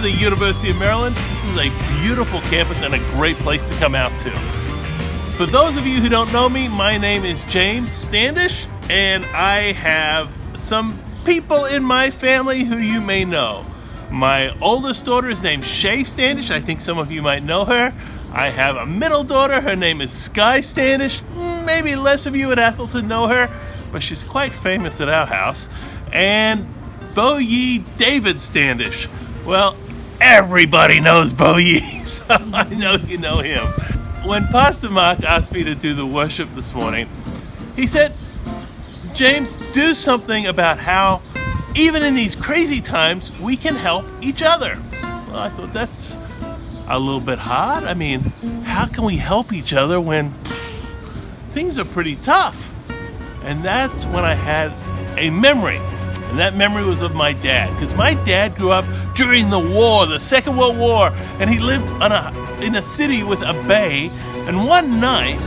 the University of Maryland. This is a beautiful campus and a great place to come out to. For those of you who don't know me, my name is James Standish, and I have some people in my family who you may know. My oldest daughter is named Shay Standish. I think some of you might know her. I have a middle daughter. Her name is Sky Standish. Maybe less of you at Athelton know her, but she's quite famous at our house. And Bo-Yi David Standish. Well, everybody knows Bo-Yi, so I know you know him. When Pastor Mark asked me to do the worship this morning, he said, James, do something about how, even in these crazy times, we can help each other. Well, I thought that's a little bit hard. I mean, how can we help each other when things are pretty tough? And that's when I had a memory. And that memory was of my dad, because my dad grew up during the war, the Second World War, and he lived in a city with a bay. And one night,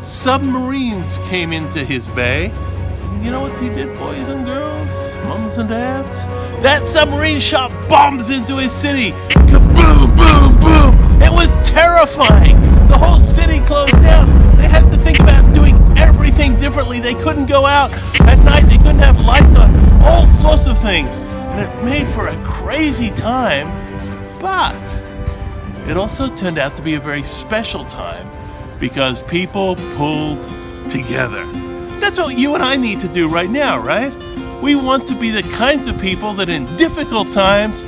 submarines came into his bay. And you know what he did, boys and girls, mums and dads? That submarine shot bombs into his city. Kaboom, boom, boom. It was terrifying. The whole city closed down. They had to think about doing everything differently. They couldn't go out at night. They couldn't have lights on. All sorts of things. And it made for a crazy time. But it also turned out to be a very special time because people pulled together. That's what you and I need to do right now, right? We want to be the kinds of people that in difficult times,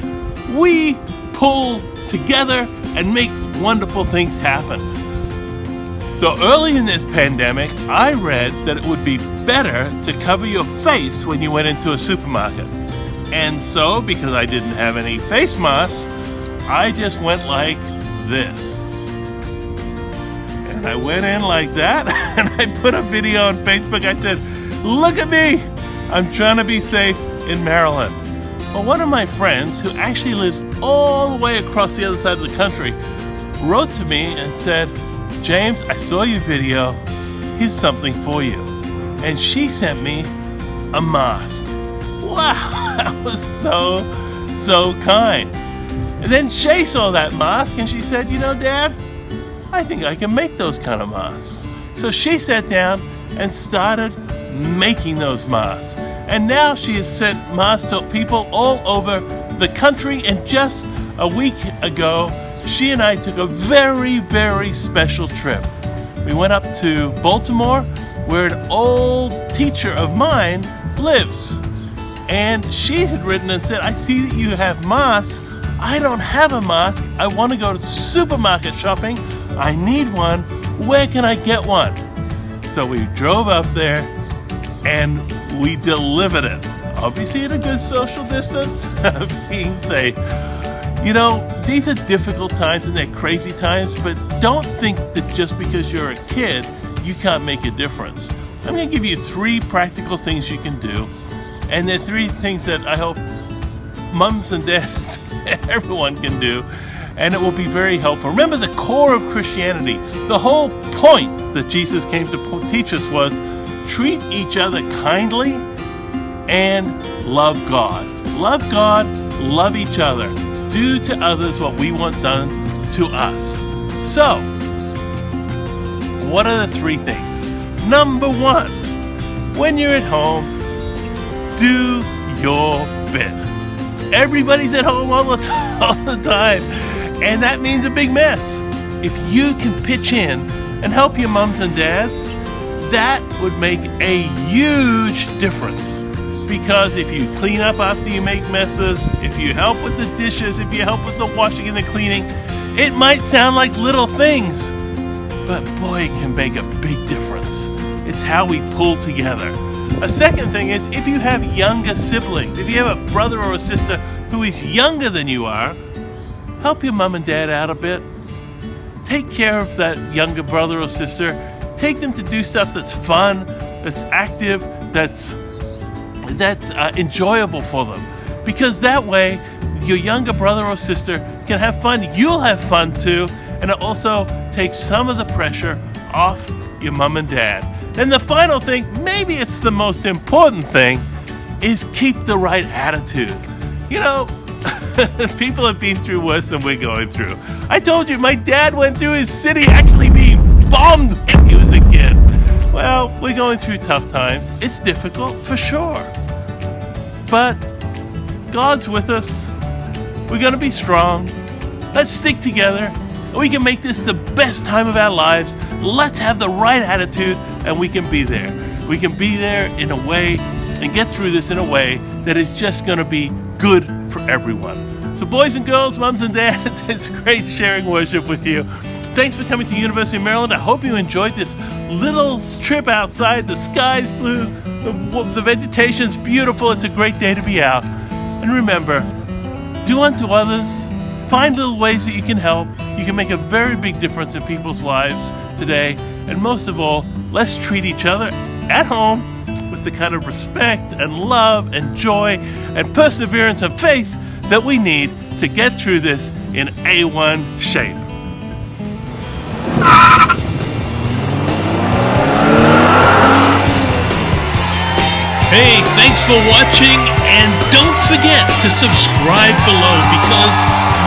we pull together and make wonderful things happen. So early in this pandemic, I read that it would be better to cover your face when you went into a supermarket. And so, because I didn't have any face masks, I just went like this. And I went in like that, and I put a video on Facebook. I said, look at me, I'm trying to be safe in Maryland. Well, one of my friends, who actually lives all the way across the other side of the country, wrote to me and said, James, I saw your video. Here's something for you. And she sent me a mask. Wow, that was so kind. And then Shay saw that mask and she said, you know, Dad, I think I can make those kind of masks. So she sat down and started making those masks. And now she has sent masks to people all over the country. And just a week ago, she and I took a very, very special trip. We went up to Baltimore, where an old teacher of mine lives. And she had written and said, I see that you have masks. I don't have a mask. I want to go to supermarket shopping. I need one. Where can I get one? So we drove up there and we delivered it. Obviously at a good social distance, being safe. You know, these are difficult times and they're crazy times, but don't think that just because you're a kid, you can't make a difference. I'm going to give you 3 practical things you can do. And they're 3 things that I hope mums and dads, everyone can do. And it will be very helpful. Remember the core of Christianity. The whole point that Jesus came to teach us was treat each other kindly and love God. Love God, love each other. Do to others what we want done to us. So, what are the 3 things? Number 1, when you're at home, do your bit. Everybody's at home all the time, and that means a big mess. If you can pitch in and help your mums and dads, that would make a huge difference. Because if you clean up after you make messes, if you help with the dishes, if you help with the washing and the cleaning, it might sound like little things, but boy, it can make a big difference. It's how we pull together. A second thing is, if you have younger siblings, if you have a brother or a sister who is younger than you are, help your mom and dad out a bit. Take care of that younger brother or sister. Take them to do stuff that's fun, that's active, that's enjoyable for them. Because that way, your younger brother or sister can have fun. You'll have fun too. And it also takes some of the pressure off your mom and dad. And the final thing, maybe it's the most important thing, is keep the right attitude. You know, People have been through worse than we're going through. I told you, my dad went through his city actually being bombed when he was a kid. Well, we're going through tough times. It's difficult, for sure. But God's with us. We're going to be strong. Let's stick together. We can make this the best time of our lives. Let's have the right attitude, and we can be there. We can be there in a way and get through this in a way that is just going to be good for everyone. So boys and girls, mums and dads, it's great sharing worship with you. Thanks for coming to University of Maryland. I hope you enjoyed this little trip outside. The sky's blue, the vegetation's beautiful. It's a great day to be out. And remember, do unto others. Find little ways that you can help. You can make a very big difference in people's lives today. And most of all, let's treat each other at home with the kind of respect and love and joy and perseverance and faith that we need to get through this in A1 shape. Hey, thanks for watching, and don't forget to subscribe below because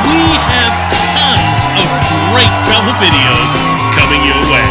we have tons of great travel videos coming your way.